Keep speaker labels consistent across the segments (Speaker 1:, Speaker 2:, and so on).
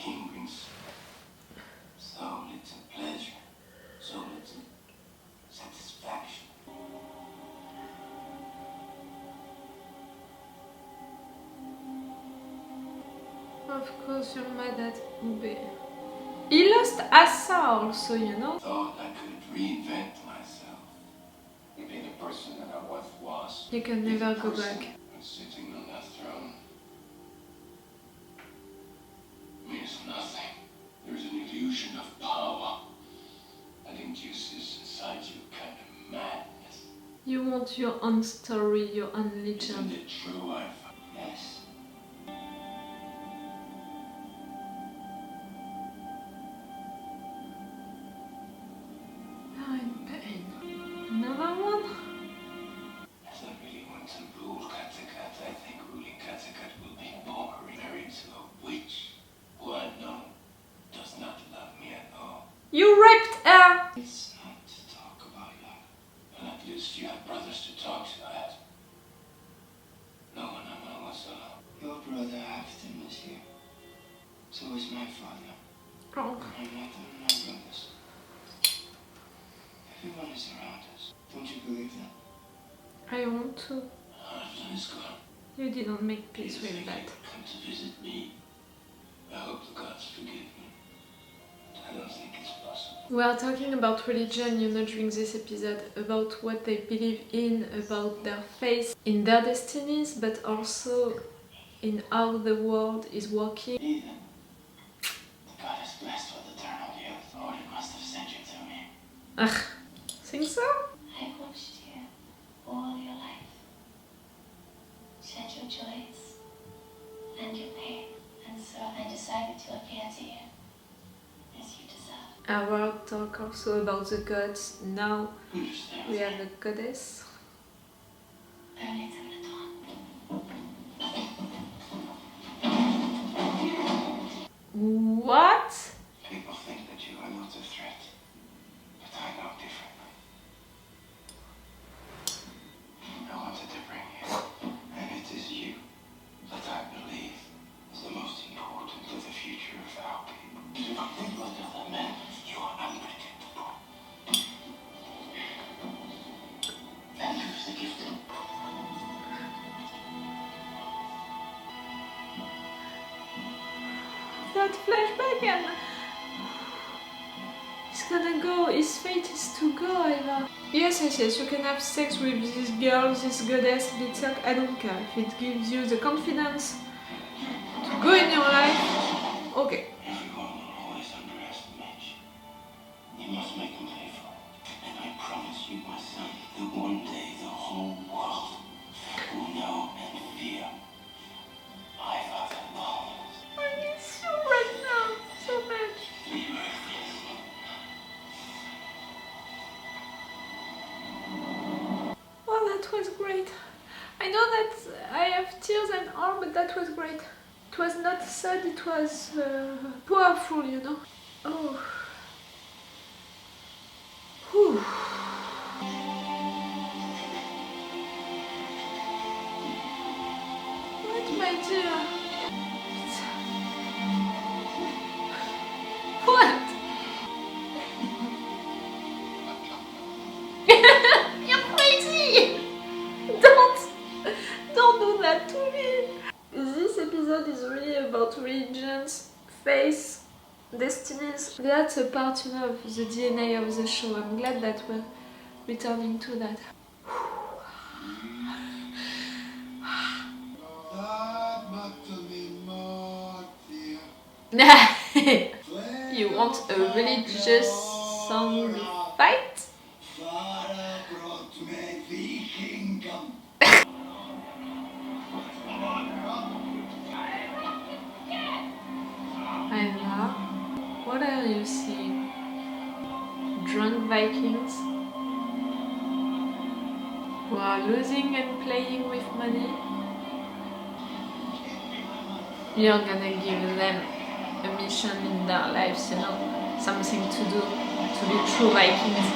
Speaker 1: king brings so little pleasure, so little satisfaction.
Speaker 2: Of course you're mad at Ube. He lost Asa also, you know?
Speaker 1: Thought I could reinvent myself. Be the person that I once was.
Speaker 2: You can
Speaker 1: Be the
Speaker 2: never go
Speaker 1: person
Speaker 2: back.
Speaker 1: sitting on that throne. Means nothing. There is an illusion of power that induces inside you a kind of madness.
Speaker 2: You want your own story, your own
Speaker 1: Isn't
Speaker 2: legend.
Speaker 1: it true? Yes.
Speaker 2: I'm in pain. Another one?
Speaker 1: As I really want to rule Kattegat, I think ruling Kattegat will be boring. Married to a witch who I know does not love me at all.
Speaker 2: You raped her!
Speaker 1: It's not to talk about love. But at least you have brothers to talk to. I had no one I know was alone. Your brother Afton was here. So was my father.
Speaker 2: Oh.
Speaker 1: My mother and my brothers. Everyone is around us. Don't you believe that?
Speaker 2: I want to.
Speaker 1: Afton is gone.
Speaker 2: You didn't make peace
Speaker 1: He
Speaker 2: with
Speaker 1: said
Speaker 2: that.
Speaker 1: he would come to visit me. I hope the gods forgive me. But I don't think it's possible.
Speaker 2: We are talking about religion, you know, during this episode, about what they believe in, about their faith in their destinies, but also in how the world is working.
Speaker 1: Ethan, God is blessed with eternal youth. Odin must have sent you to me.
Speaker 2: Ugh, think so?
Speaker 3: I've watched you all your life. Shared your joys and your pain. And so I decided to appear to you as you deserve.
Speaker 2: Our talk also about the gods. Now
Speaker 1: Understand?
Speaker 2: we have a goddess.
Speaker 3: Early to the dawn.
Speaker 2: What?
Speaker 1: People think that you are not a threat, but I know differently. I wanted to bring you, and it is you that I believe is the most important to the future of our people. Like other men, you are unpredictable. And lose the gift.
Speaker 2: That flashback and he's gonna go, his fate is to go, Eva. Yes, you can have sex with this girl, this goddess, Bitzak, I don't care. If it gives you the confidence to go in your life, okay.
Speaker 1: Everyone will always underestimate you. You must make them pay for it. And I promise you, my son, that one day the whole world will know and fear my father Paulus.
Speaker 2: I miss you right now so much. Well, that was great. I know that I have tears and all, but that was great. It was not sad, it was powerful, you know. Oh. Whew. What, my dear? What? You're crazy! Don't do that to me! This episode is really about religions, faith, destinies. That's a part, you know, of the DNA of the show. I'm glad that we're returning to that. You want a religious song fight? Eva, what are you seeing? Drunk Vikings who are losing and playing with money? You're gonna give them a mission in their lives, you know, something to do, to be true Vikings.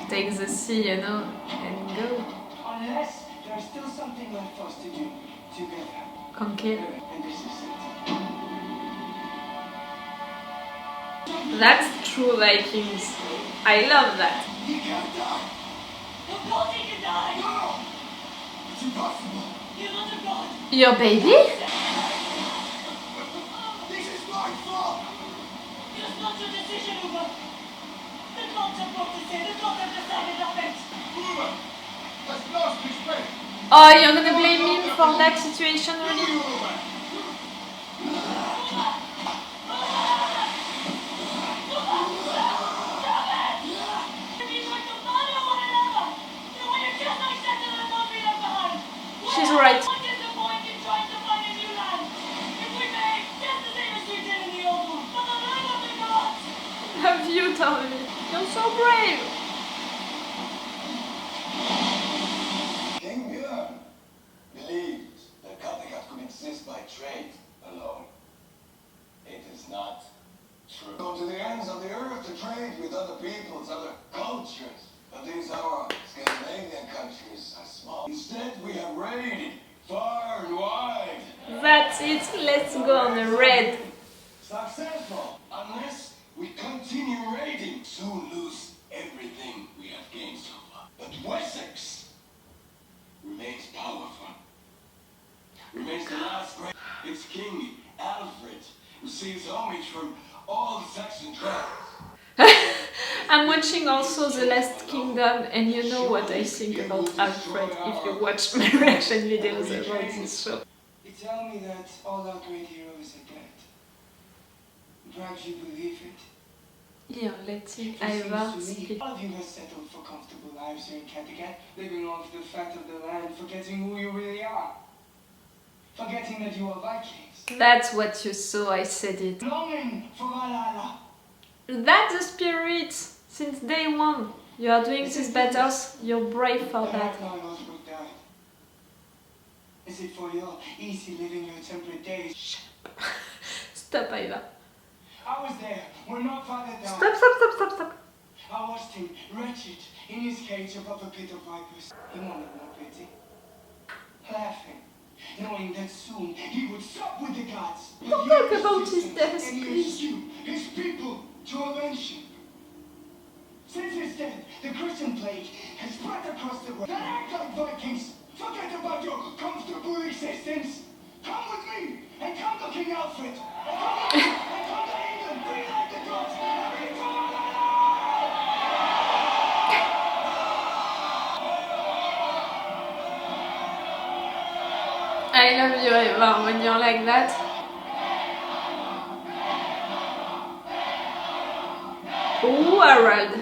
Speaker 2: Take the sea, you know, and go.
Speaker 1: Yes, there's still something left for us to do together.
Speaker 2: Conquer.
Speaker 1: And this is it.
Speaker 2: That's true Vikings. I love that.
Speaker 1: He can't die.
Speaker 3: Of course he can die!
Speaker 1: No! It's impossible.
Speaker 3: You're not a god!
Speaker 2: Your baby?
Speaker 1: This is my fault.
Speaker 3: It's not your decision, Uber! The gods have got to say, the gods have decided that fate!
Speaker 1: Uma has lost his faith.
Speaker 2: Oh, you're gonna blame him for that situation, really? She's right.
Speaker 3: What is the point in trying to find a new land? If we behave just the same as we did in the old one, for the love of the gods!
Speaker 2: Have you, Tommy? You're so brave.
Speaker 1: King Björn believed that Kattegat could exist by trade alone. It is not true. Go to the ends of the earth to trade with other peoples, other cultures. But these our Scandinavian countries are small. Instead, we have raided far and wide.
Speaker 2: That's it. Let's go on a raid.
Speaker 1: Successful, unless we continue raiding, soon lose everything we have gained so far. But Wessex remains powerful. Remains the last great. Its king, Alfred, receives homage from all the Saxon tribes.
Speaker 2: I'm watching also The Last Kingdom, and you know what I think about Alfred if you watch my reaction videos about this show.
Speaker 4: You tell me that all our great heroes are dead. Perhaps you believe it.
Speaker 2: Here, let's see
Speaker 4: It seems
Speaker 2: Ivar
Speaker 4: to me
Speaker 2: speak.
Speaker 4: all of you have settled for comfortable lives here in Kattegat, living off the fat of the land, forgetting who you really are. Forgetting that you are Vikings.
Speaker 2: That's what you saw, I said it.
Speaker 4: Longing for Valhalla.
Speaker 2: That's the spirit since day one. You are doing these battles, you're brave for that.
Speaker 4: Ragnar Lothbrok died. Is it for your easy living, your temperate days?
Speaker 2: Stop, Ivar.
Speaker 4: I was there when my father died.
Speaker 2: Stop.
Speaker 4: I watched him wretched in his cage above a pit of vipers. He wanted no pity. Laughing, knowing that soon he would sup with the gods. But
Speaker 2: Don't
Speaker 4: he
Speaker 2: talk about his
Speaker 4: persisted,
Speaker 2: death,
Speaker 4: and he
Speaker 2: please.
Speaker 4: eschewed his people to avenge him. Since his death, the Christian plague has spread across the world. Then act like Vikings. Forget about your comfortable existence. Come with me and come to King Alfred. Come with me and come to England. Be like the gods. And be for
Speaker 2: I love you, Ivar, when you're like that. Ooh, Harald.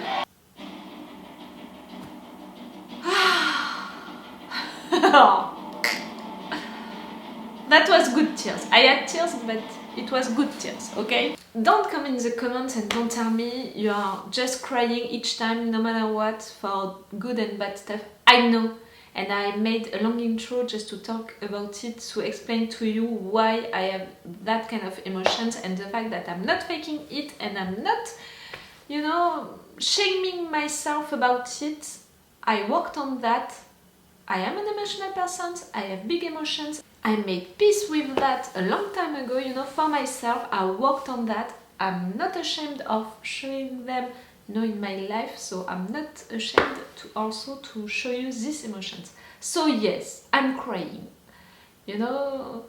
Speaker 2: That was good tears. I had tears, but it was good tears, okay? Don't come in the comments and don't tell me you are just crying each time, no matter what, for good and bad stuff. I know, and I made a long intro just to talk about it, to explain to you why I have that kind of emotions and the fact that I'm not faking it and I'm not, you know, shaming myself about it. I worked on that. I am an emotional person, I have big emotions. I made peace with that a long time ago, you know, for myself. I worked on that. I'm not ashamed of showing them, you know, in my life, so I'm not ashamed to also to show you these emotions. So yes, I'm crying. You know,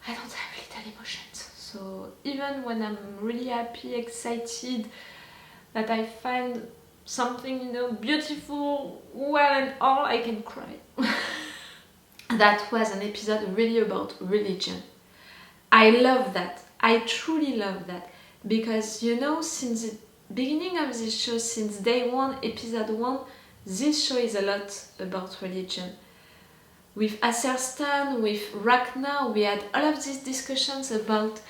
Speaker 2: I don't have little emotions. So even when I'm really happy, excited, that I find something, you know, beautiful, well and all, I can cry. That was an episode really about religion. I love that. I truly love that. Because, you know, since the beginning of this show, since day one, episode 1, this show is a lot about religion. With Aserstan, with Ragnar, we had all of these discussions about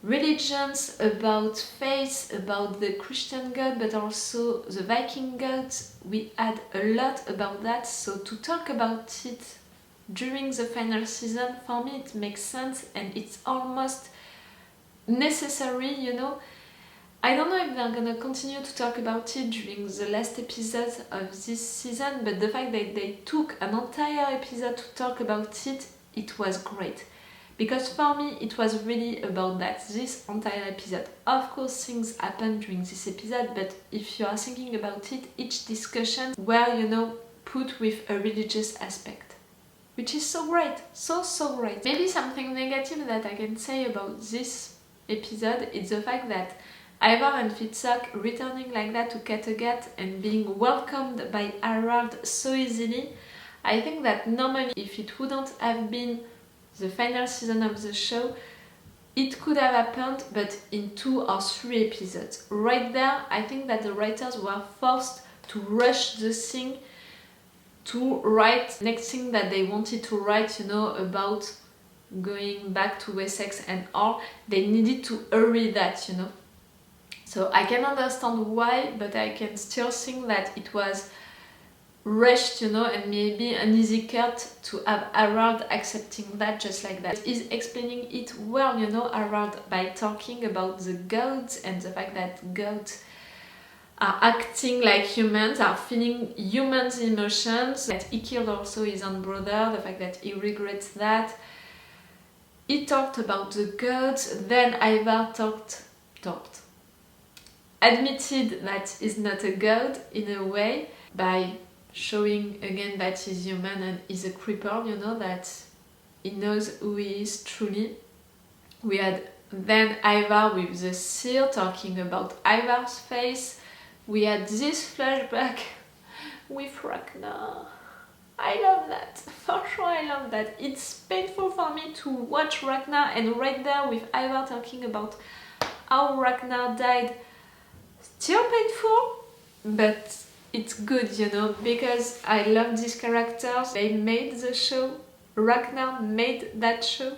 Speaker 2: religions, about faith, about the Christian God, but also the Viking gods. We had a lot about that, so to talk about it during the final season, for me it makes sense and it's almost necessary, you know. I don't know if they're gonna continue to talk about it during the last episodes of this season, but the fact that they took an entire episode to talk about it, it was great. because for me it was really about that, this entire episode. Of course things happened during this episode, but if you are thinking about it, each discussion were, you know, put with a religious aspect, which is so great, so great. Maybe something negative that I can say about this episode is the fact that Ivar and Fitzurk returning like that to Kattegat and being welcomed by Harald so easily. I think that normally if it wouldn't have been the final season of the show, it could have happened, but in 2 or 3 episodes. Right there, I think that the writers were forced to rush the thing, to write next thing that they wanted to write, you know, about going back to Wessex and all. They needed to hurry that, you know. So I can understand why, but I can still think that it was rushed, you know, and maybe an easy cut to have Harald accepting that just like that. He's explaining it well, you know, Harald, by talking about the gods and the fact that gods are acting like humans, are feeling humans' emotions, that he killed also his own brother, the fact that he regrets that. He talked about the gods, then Ivar admitted that he's not a god in a way, by showing again that he's human and he's a cripple, you know, that he knows who he is truly. We had then Ivar with the seal talking about Ivar's face. We had this flashback with Ragnar. I love that, for sure I love that. It's painful for me to watch Ragnar, and right there with Ivar talking about how Ragnar died, still painful, but it's good, you know, because I love these characters. They made the show, Ragnar made that show,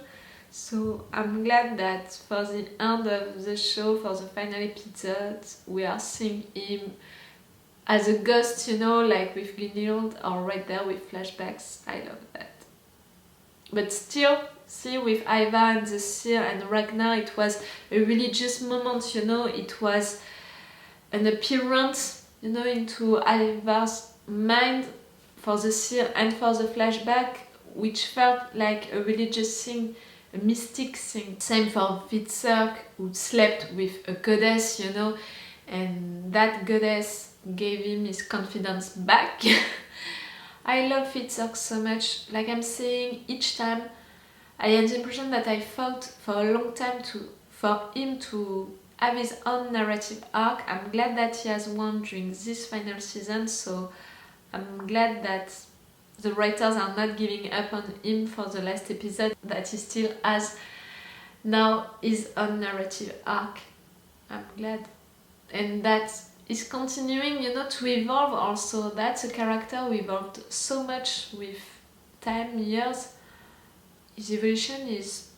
Speaker 2: so I'm glad that for the end of the show, for the final episode, we are seeing him as a ghost, you know, like with Gunnhild, or right there with flashbacks. I love that. But still, see, with Ivar and the seal and Ragnar, it was a religious moment, you know, it was an appearance, you know, into Ivar's mind for the seal and for the flashback, which felt like a religious thing, a mystic thing. Same for Fitzurk, who slept with a goddess, you know, and that goddess gave him his confidence back. I love Fitzurk so much. Like I'm saying, each time I had the impression that I fought for a long time for him to have his own narrative arc. I'm glad that he has one during this final season, so I'm glad that the writers are not giving up on him for the last episode, that he still has now his own narrative arc. I'm glad. And that is continuing, you know, to evolve also. That's a character who evolved so much with time, years. His evolution is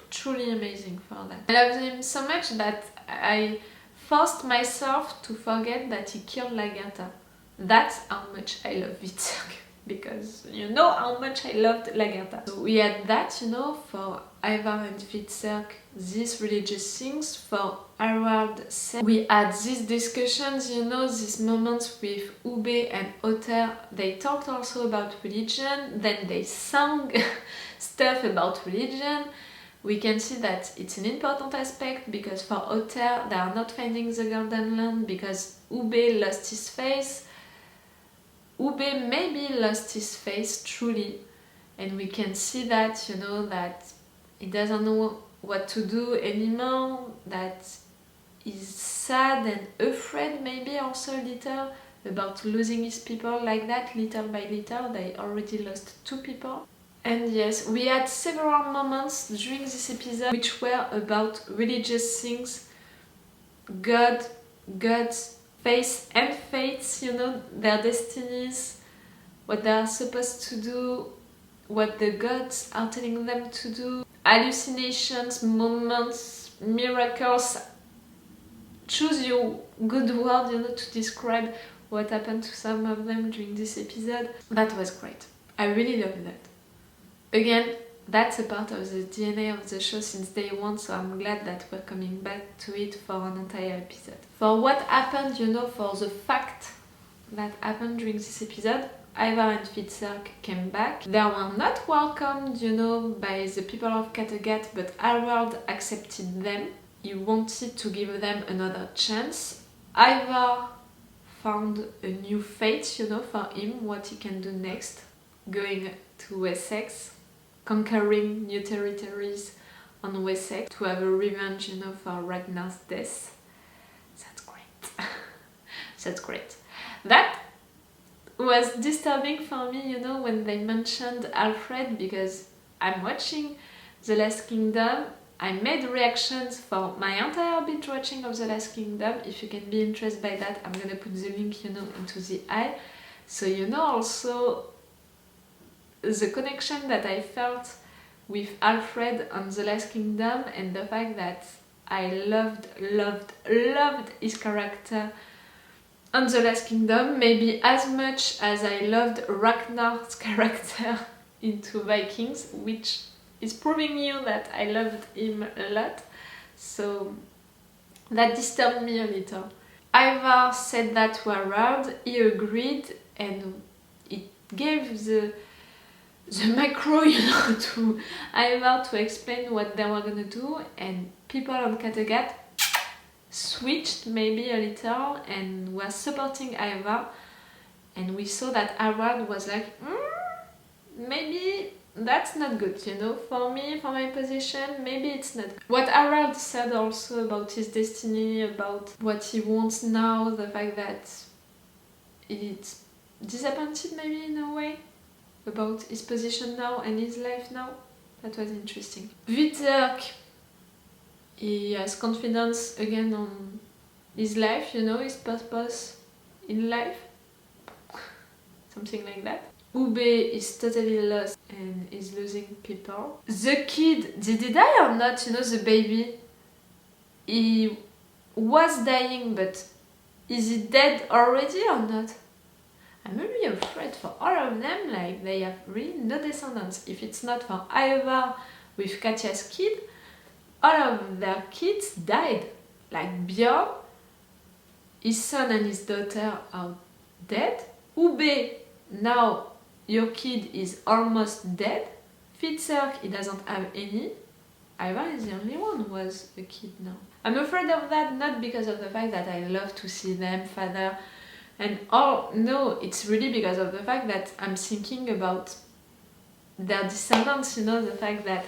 Speaker 2: truly amazing for that. I love him so much that I forced myself to forget that he killed Lagertha. That's how much I love Fitzurk, because you know how much I loved Lagertha. So we had that, you know, for Ivar and Fitzurk, these religious things. For Harald, we had these discussions, you know, these moments with Ube and Otter. They talked also about religion, then they sang stuff about religion. We can see that it's an important aspect, because for Otter, they are not finding the Golden Land because Ube lost his face. Ube maybe lost his face truly, and we can see that, you know, that he doesn't know what to do anymore, that he's sad and afraid, maybe also a little, about losing his people like that, little by little. They already lost 2 people. And yes, we had several moments during this episode which were about religious things, God, God's faith and fates, you know, their destinies, what they are supposed to do, what the gods are telling them to do, hallucinations, moments, miracles. Choose your good word, you know, to describe what happened to some of them during this episode. That was great. I really loved that. Again, that's a part of the DNA of the show since day one, so I'm glad that we're coming back to it for an entire episode. For what happened, you know, for the fact that happened during this episode, Ivar and Fitzurk came back. They were not welcomed, you know, by the people of Kattegat, but Harald accepted them. He wanted to give them another chance. Ivar found a new fate, you know, for him, what he can do next. Going to Wessex, conquering new territories on Wessex to have a revenge, you know, for Ragnar's death. That's great. That's great. That was disturbing for me, you know, when they mentioned Alfred, because I'm watching The Last Kingdom. I made reactions for my entire binge watching of The Last Kingdom. If you can be interested by that, I'm gonna put the link, you know, into the eye. So you know also the connection that I felt with Alfred on The Last Kingdom, and the fact that I loved his character on The Last Kingdom, maybe as much as I loved Ragnar's character into Vikings, which is proving you that I loved him a lot. So that disturbed me a little. Ivar said that to Harald, he agreed, and it gave the macro, you know, to Ivar to explain what they were gonna do, and people on Kattegat switched maybe a little and were supporting Ivar, and we saw that Harald was like, maybe that's not good, you know, for me, for my position, maybe it's not good. What Harald said also about his destiny, about what he wants now, the fact that it's disappointed maybe in a way about his position now and his life now, that was interesting. Fitzurk, he has confidence again on his life, you know, his purpose in life, something like that. Ube is totally lost and is losing people. The kid, did he die or not? You know, the baby. He was dying, but is he dead already or not? I'm really afraid for all of them, like they have really no descendants. If it's not for Ivar with Katja's kid, all of their kids died. Like Björn, his son and his daughter are dead. Ube, now your kid is almost dead. Fitzurk, he doesn't have any. Ivar is the only one who has a kid now. I'm afraid of that, not because of the fact that I love to see them, father and all. No, it's really because of the fact that I'm thinking about their descendants, you know, the fact that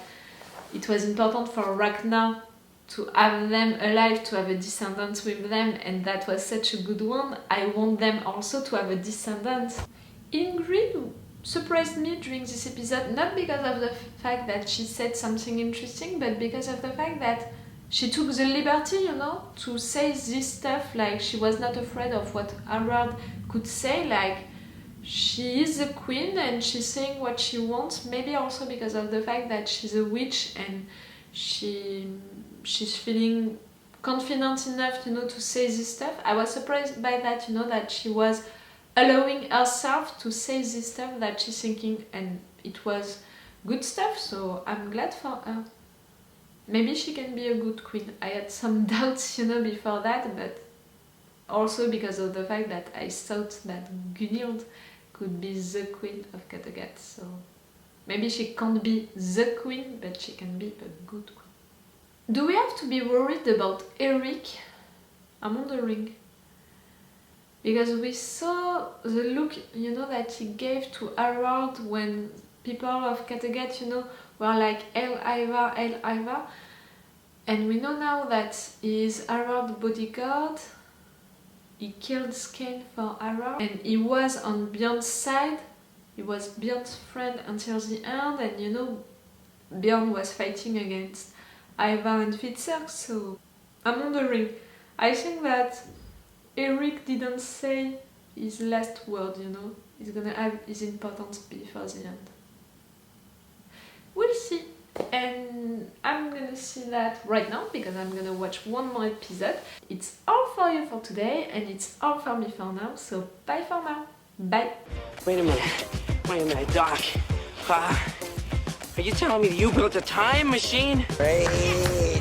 Speaker 2: it was important for Ragnar to have them alive, to have a descendant with them, and that was such a good one. I want them also to have a descendant. Ingrid surprised me during this episode, not because of the fact that she said something interesting, but because of the fact that she took the liberty, you know, to say this stuff, like she was not afraid of what Harald could say, like she is the queen and she's saying what she wants, maybe also because of the fact that she's a witch and she's feeling confident enough, you know, to say this stuff. I was surprised by that, you know, that she was allowing herself to say this stuff that she's thinking, and it was good stuff, so I'm glad for her. Maybe she can be a good queen. I had some doubts, you know, before that, but also because of the fact that I thought that Gunnhild could be the queen of Kattegat, so maybe she can't be the queen, but she can be a good queen. Do we have to be worried about Eric? I'm wondering. Because we saw the look, you know, that he gave to Harald when people of Kattegat, you know, were like El Ivar. And we know now that he is Harald's bodyguard. He killed Skane for Harald. And he was on Björn's side. He was Björn's friend until the end. And you know, Björn was fighting against Ivar and Fitzurk. So I'm wondering. I think that Eric didn't say his last word, you know. He's gonna have his importance before the end. We'll see. And I'm gonna see that right now because I'm gonna watch one more episode. It's all for you for today and it's all for me for now. So bye for now. Bye.
Speaker 5: Wait a minute, Doc. Are you telling me that you built a time machine?
Speaker 6: Hey.